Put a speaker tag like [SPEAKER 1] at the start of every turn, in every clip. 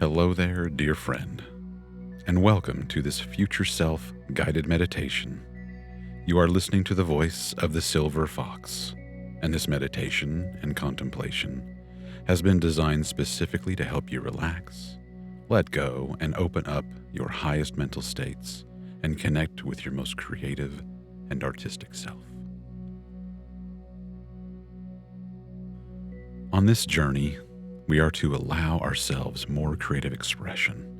[SPEAKER 1] Hello there, dear friend, and welcome to this Future Self guided meditation. You are listening to the voice of the Silver Fox, and this meditation and contemplation has been designed specifically to help you relax, let go, and open up your highest mental states and connect with your most creative and artistic self. On this journey, we are to allow ourselves more creative expression.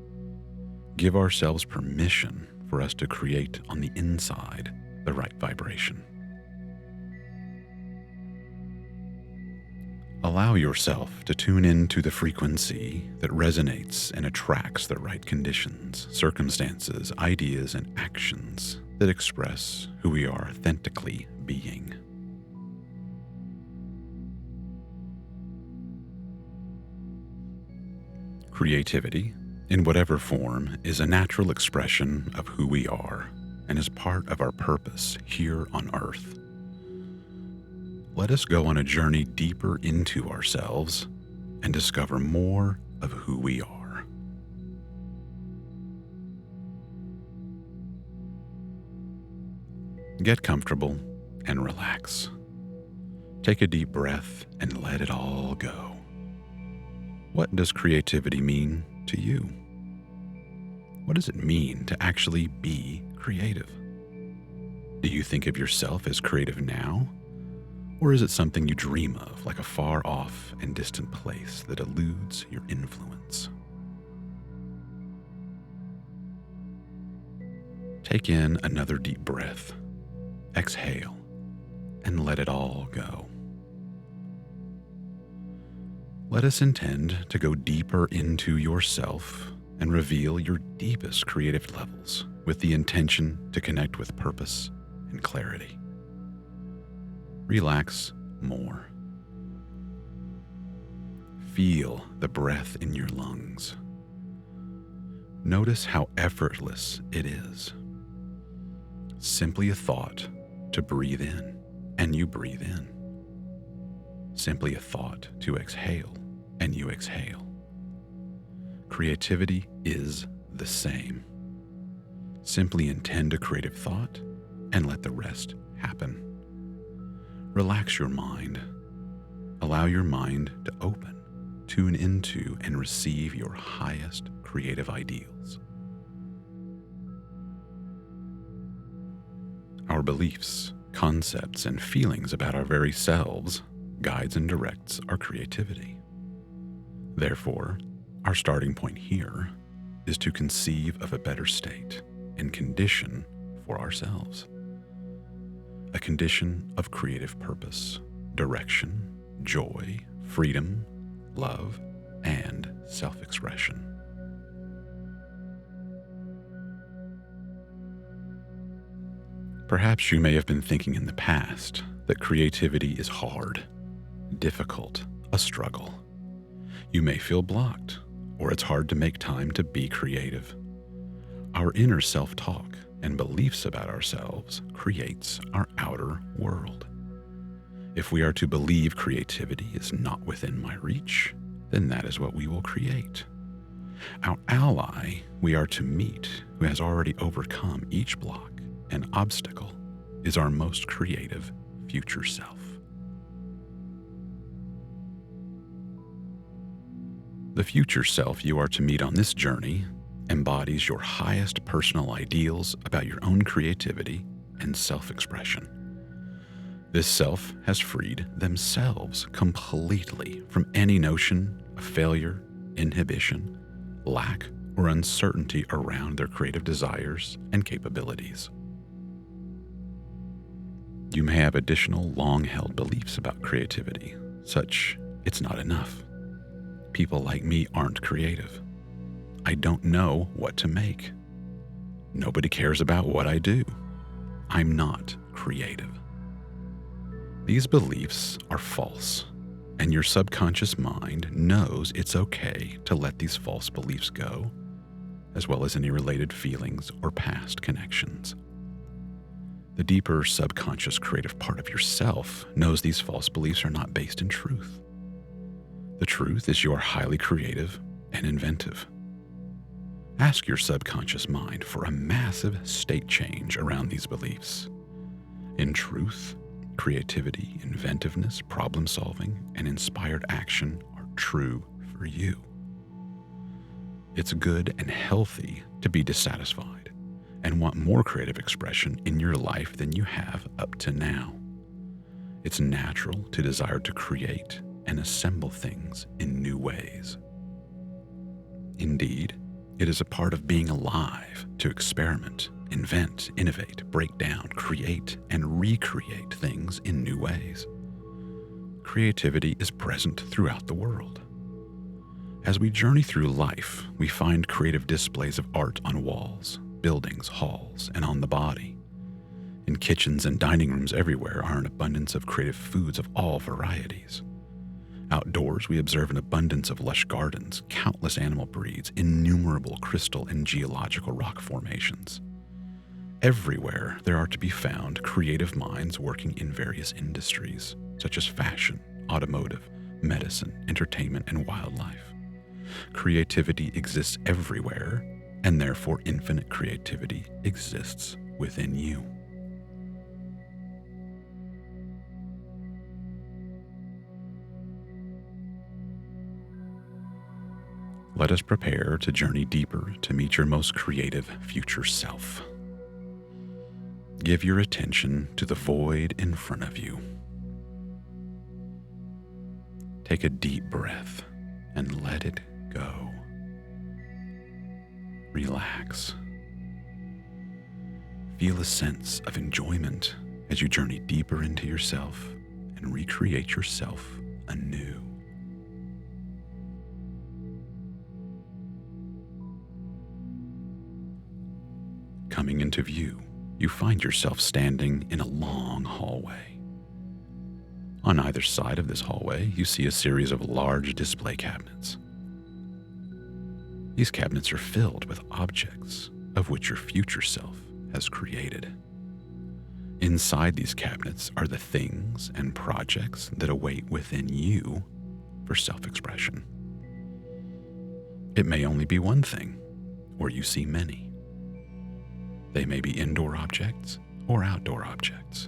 [SPEAKER 1] Give ourselves permission for us to create on the inside the right vibration. Allow yourself to tune into the frequency that resonates and attracts the right conditions, circumstances, ideas, and actions that express who we are authentically being. Creativity, in whatever form, is a natural expression of who we are and is part of our purpose here on Earth. Let us go on a journey deeper into ourselves and discover more of who we are. Get comfortable and relax. Take a deep breath and let it all go. What does creativity mean to you? What does it mean to actually be creative? Do you think of yourself as creative now? Or is it something you dream of, like a far off and distant place that eludes your influence? Take in another deep breath, exhale, and let it all go. Let us intend to go deeper into yourself and reveal your deepest creative levels with the intention to connect with purpose and clarity. Relax more. Feel the breath in your lungs. Notice how effortless it is. Simply a thought to breathe in, and you breathe in. Simply a thought to exhale, and you exhale. Creativity is the same. Simply intend a creative thought and let the rest happen. Relax your mind. Allow your mind to open, tune into, and receive your highest creative ideals. Our beliefs, concepts, and feelings about our very selves guides and directs our creativity. Therefore, our starting point here is to conceive of a better state and condition for ourselves. A condition of creative purpose, direction, joy, freedom, love, and self-expression. Perhaps you may have been thinking in the past that creativity is hard, difficult, a struggle. You may feel blocked, or it's hard to make time to be creative. Our inner self-talk and beliefs about ourselves creates our outer world. If we are to believe creativity is not within my reach, then that is what we will create. Our ally we are to meet, who has already overcome each block and obstacle, is our most creative future self. The future self you are to meet on this journey embodies your highest personal ideals about your own creativity and self-expression. This self has freed themselves completely from any notion of failure, inhibition, lack, or uncertainty around their creative desires and capabilities. You may have additional long-held beliefs about creativity, such it's not enough. People like me aren't creative. I don't know what to make. Nobody cares about what I do. I'm not creative. These beliefs are false, and your subconscious mind knows it's okay to let these false beliefs go, as well as any related feelings or past connections. The deeper subconscious creative part of yourself knows these false beliefs are not based in truth. The truth is you are highly creative and inventive. Ask your subconscious mind for a massive state change around these beliefs. In truth, creativity, inventiveness, problem solving, and inspired action are true for you. It's good and healthy to be dissatisfied and want more creative expression in your life than you have up to now. It's natural to desire to create and assemble things in new ways. Indeed, it is a part of being alive to experiment, invent, innovate, break down, create, and recreate things in new ways. Creativity is present throughout the world. As we journey through life, we find creative displays of art on walls, buildings, halls, and on the body. In kitchens and dining rooms everywhere are an abundance of creative foods of all varieties. Outdoors, we observe an abundance of lush gardens, countless animal breeds, innumerable crystal and geological rock formations. Everywhere there are to be found creative minds working in various industries, such as fashion, automotive, medicine, entertainment, and wildlife. Creativity exists everywhere, and therefore infinite creativity exists within you. Let us prepare to journey deeper to meet your most creative future self. Give your attention to the void in front of you. Take a deep breath and let it go. Relax. Feel a sense of enjoyment as you journey deeper into yourself and recreate yourself anew. Coming into view, you find yourself standing in a long hallway. On either side of this hallway, you see a series of large display cabinets. These cabinets are filled with objects of which your future self has created. Inside these cabinets are the things and projects that await within you for self-expression. It may only be one thing, or you see many. They may be indoor objects or outdoor objects.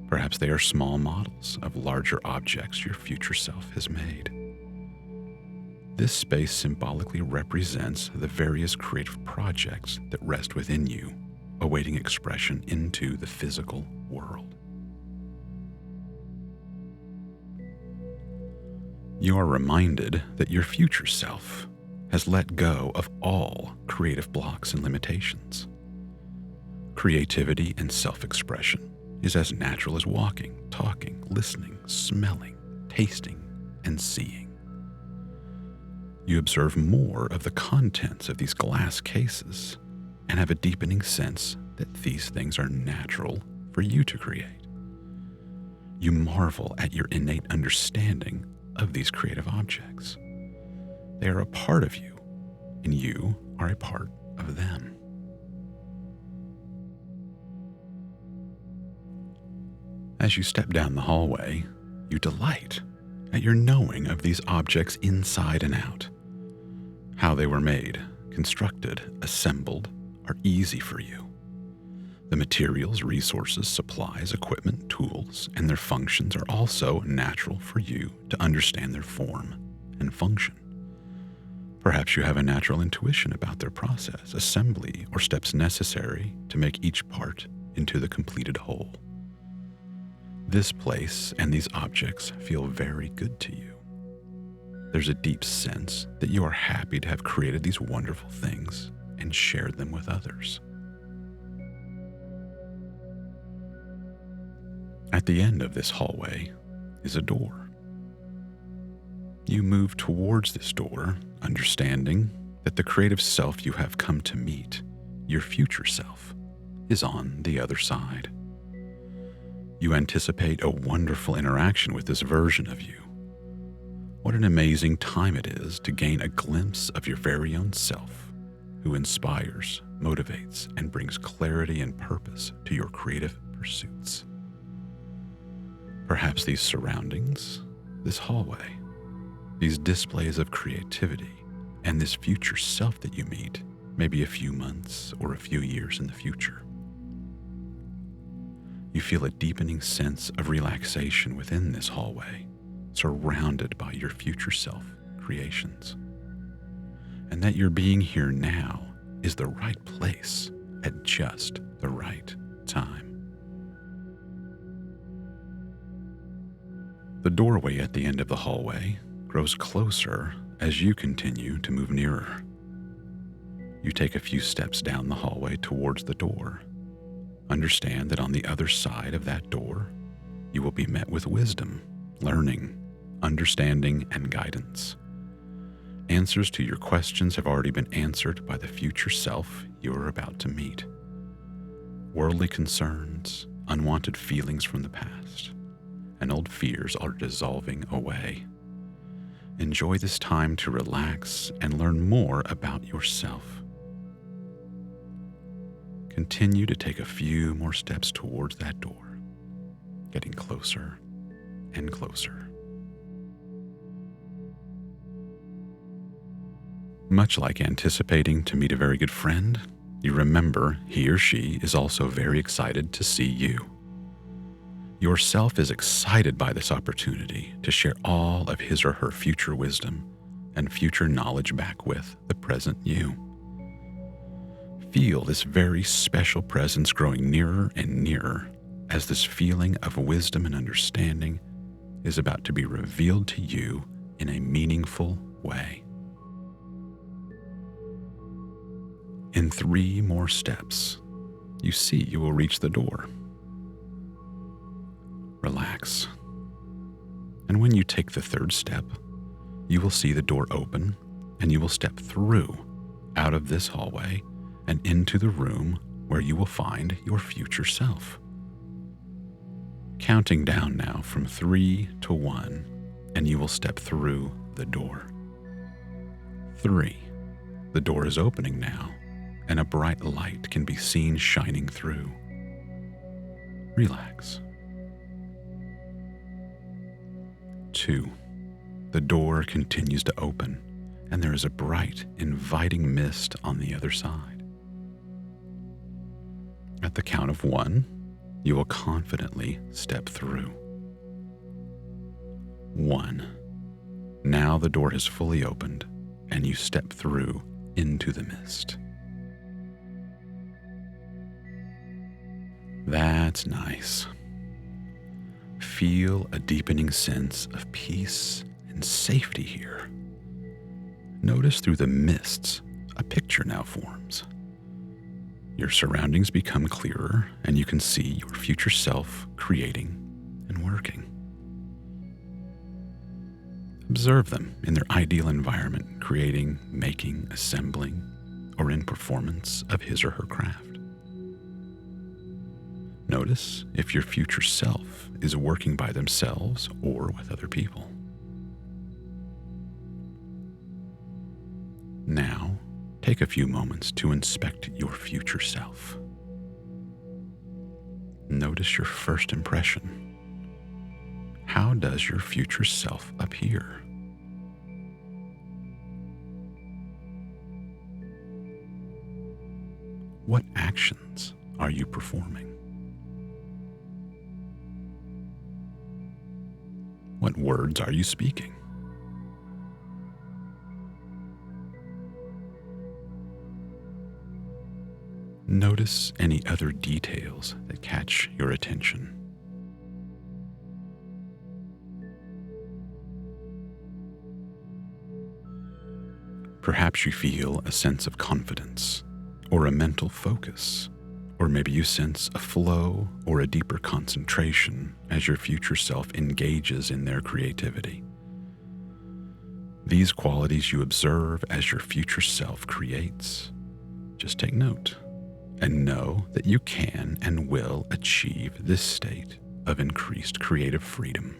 [SPEAKER 1] Perhaps they are small models of larger objects your future self has made. This space symbolically represents the various creative projects that rest within you, awaiting expression into the physical world. You are reminded that your future self has let go of all creative blocks and limitations. Creativity and self-expression is as natural as walking, talking, listening, smelling, tasting, and seeing. You observe more of the contents of these glass cases and have a deepening sense that these things are natural for you to create. You marvel at your innate understanding of these creative objects. They are a part of you, and you are a part of them. As you step down the hallway, you delight at your knowing of these objects inside and out. How they were made, constructed, assembled are easy for you. The materials, resources, supplies, equipment, tools, and their functions are also natural for you to understand their form and function. Perhaps you have a natural intuition about their process, assembly, or steps necessary to make each part into the completed whole. This place and these objects feel very good to you. There's a deep sense that you are happy to have created these wonderful things and shared them with others. At the end of this hallway is a door. You move towards this door, understanding that the creative self you have come to meet, your future self, is on the other side. You anticipate a wonderful interaction with this version of you. What an amazing time it is to gain a glimpse of your very own self, who inspires, motivates, and brings clarity and purpose to your creative pursuits. Perhaps these surroundings, this hallway, These displays of creativity and this future self that you meet may be a few months or a few years in the future. You feel a deepening sense of relaxation within this hallway, surrounded by your future self creations, and that your being here now is the right place at just the right time. The doorway at the end of the hallway grows closer as you continue to move nearer. You take a few steps down the hallway towards the door. Understand that on the other side of that door, you will be met with wisdom, learning, understanding, and guidance. Answers to your questions have already been answered by the future self you are about to meet. Worldly concerns, unwanted feelings from the past, and old fears are dissolving away. Enjoy this time to relax and learn more about yourself. Continue to take a few more steps towards that door, getting closer and closer. Much like anticipating to meet a very good friend, you remember he or she is also very excited to see you. Yourself is excited by this opportunity to share all of his or her future wisdom and future knowledge back with the present you. Feel this very special presence growing nearer and nearer as this feeling of wisdom and understanding is about to be revealed to you in a meaningful way. In 3 more steps, you see you will reach the door. Relax. And when you take the 3rd step, you will see the door open and you will step through out of this hallway and into the room where you will find your future self. Counting down now from 3 to 1, and you will step through the door. 3. The door is opening now, and a bright light can be seen shining through. Relax. 2. The door continues to open, and there is a bright, inviting mist on the other side. At the count of 1, you will confidently step through. 1. Now the door has fully opened, and you step through into the mist. That's nice. Feel a deepening sense of peace and safety here. Notice through the mists, a picture now forms. Your surroundings become clearer, and you can see your future self creating and working. Observe them in their ideal environment, creating, making, assembling, or in performance of his or her craft. Notice if your future self is working by themselves or with other people. Now, take a few moments to inspect your future self. Notice your first impression. How does your future self appear? What actions are you performing? What words are you speaking? Notice any other details that catch your attention. Perhaps you feel a sense of confidence or a mental focus, or maybe you sense a flow or a deeper concentration as your future self engages in their creativity. These qualities you observe as your future self creates. Just take note and know that you can and will achieve this state of increased creative freedom.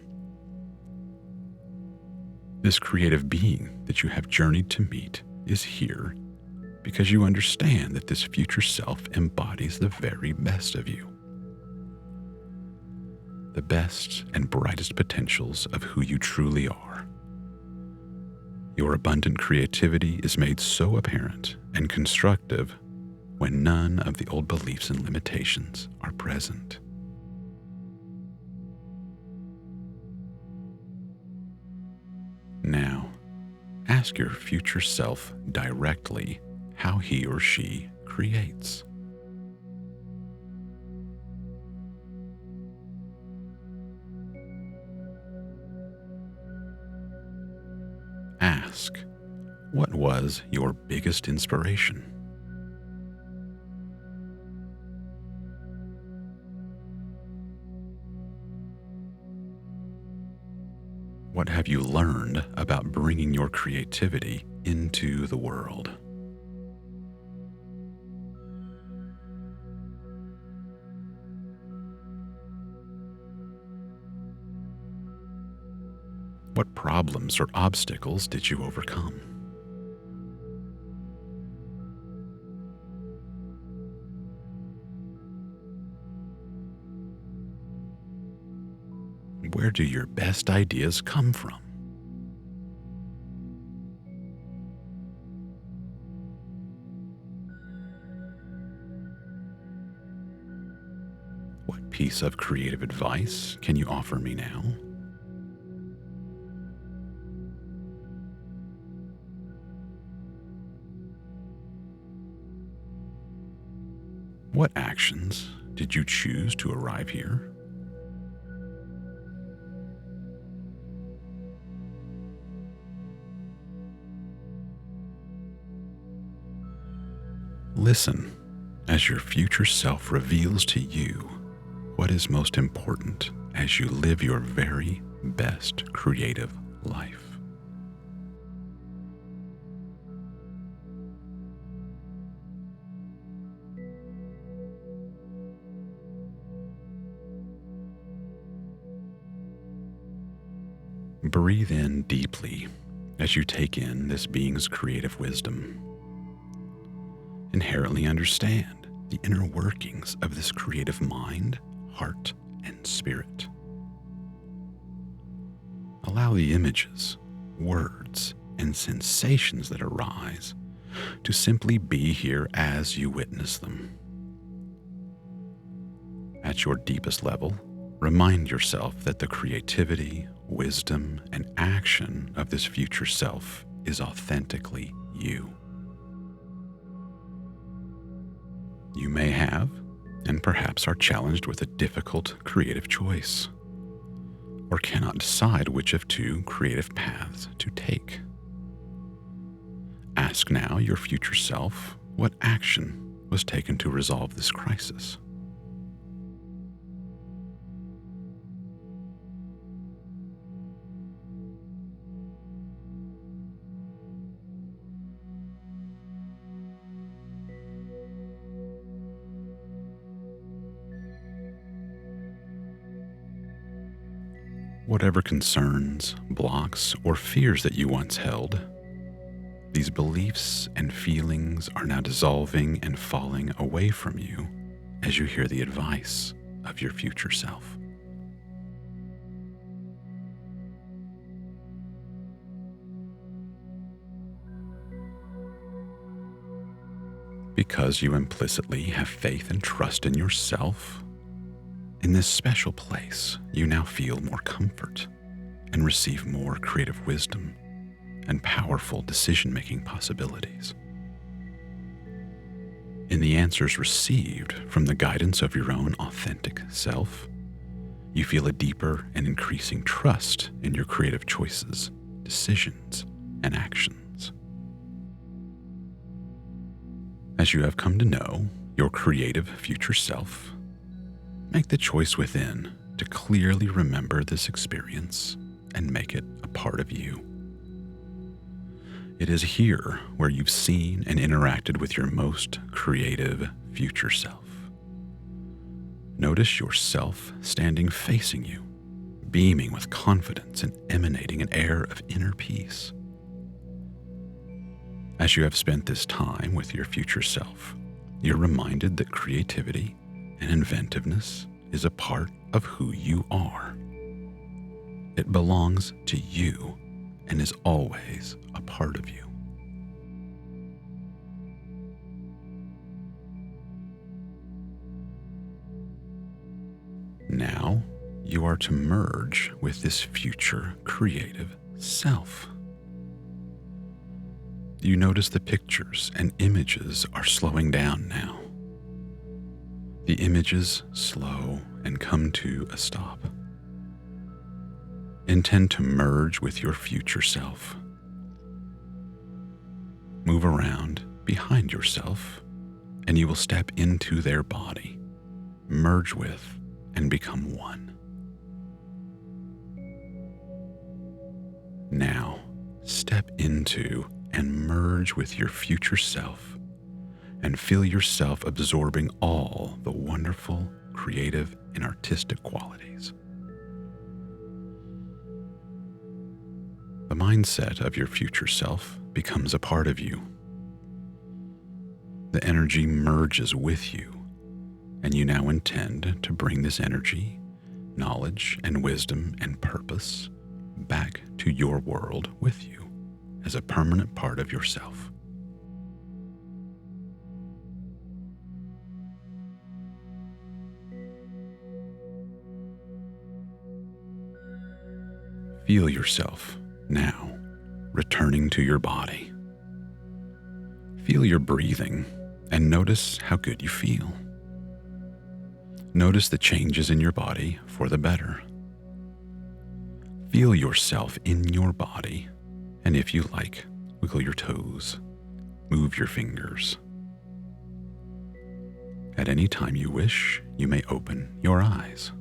[SPEAKER 1] This creative being that you have journeyed to meet is here because you understand that this future self embodies the very best of you. The best and brightest potentials of who you truly are. Your abundant creativity is made so apparent and constructive when none of the old beliefs and limitations are present. Now, ask your future self directly how he or she creates. Ask, what was your biggest inspiration? What have you learned about bringing your creativity into the world? What problems or obstacles did you overcome? Where do your best ideas come from? What piece of creative advice can you offer me now? What actions did you choose to arrive here? Listen as your future self reveals to you what is most important as you live your very best creative life. Breathe in deeply as you take in this being's creative wisdom. Inherently understand the inner workings of this creative mind, heart, and spirit. Allow the images, words, and sensations that arise to simply be here as you witness them. At your deepest level, remind yourself that the creativity, wisdom, and action of this future self is authentically you. You may have, and perhaps are challenged with a difficult creative choice, or cannot decide which of two creative paths to take. Ask now your future self what action was taken to resolve this crisis. Whatever concerns, blocks, or fears that you once held, these beliefs and feelings are now dissolving and falling away from you as you hear the advice of your future self. Because you implicitly have faith and trust in yourself, in this special place, you now feel more comfort and receive more creative wisdom and powerful decision-making possibilities. In the answers received from the guidance of your own authentic self, you feel a deeper and increasing trust in your creative choices, decisions, and actions. As you have come to know your creative future self, make the choice within to clearly remember this experience and make it a part of you. It is here where you've seen and interacted with your most creative future self. Notice yourself standing facing you, beaming with confidence and emanating an air of inner peace. As you have spent this time with your future self, you're reminded that creativity and inventiveness is a part of who you are. It belongs to you and is always a part of you. Now, you are to merge with this future creative self. You notice the pictures and images are slowing down now. The images slow and come to a stop. Intend to merge with your future self. Move around behind yourself, and you will step into their body, merge with, and become one. Now, step into and merge with your future self and feel yourself absorbing all the wonderful, creative, and artistic qualities. The mindset of your future self becomes a part of you. The energy merges with you, and you now intend to bring this energy, knowledge, and wisdom and purpose back to your world with you as a permanent part of yourself. Feel yourself now returning to your body. Feel your breathing and notice how good you feel. Notice the changes in your body for the better. Feel yourself in your body, and if you like, wiggle your toes, move your fingers. At any time you wish, you may open your eyes.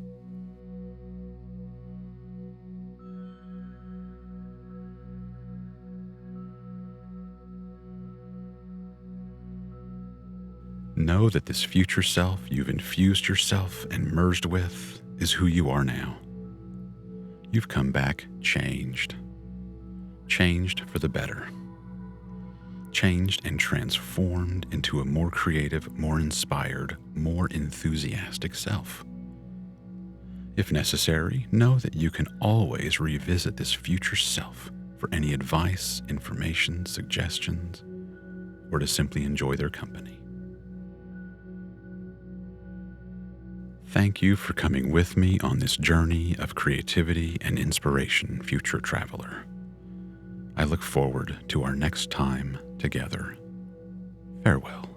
[SPEAKER 1] Know that this future self you've infused yourself and merged with is who you are now. You've come back changed for the better, changed and transformed into a more creative, more inspired, more enthusiastic self. If necessary, know that you can always revisit this future self for any advice, information, suggestions, or to simply enjoy their company. Thank you for coming with me on this journey of creativity and inspiration, future traveler. I look forward to our next time together. Farewell.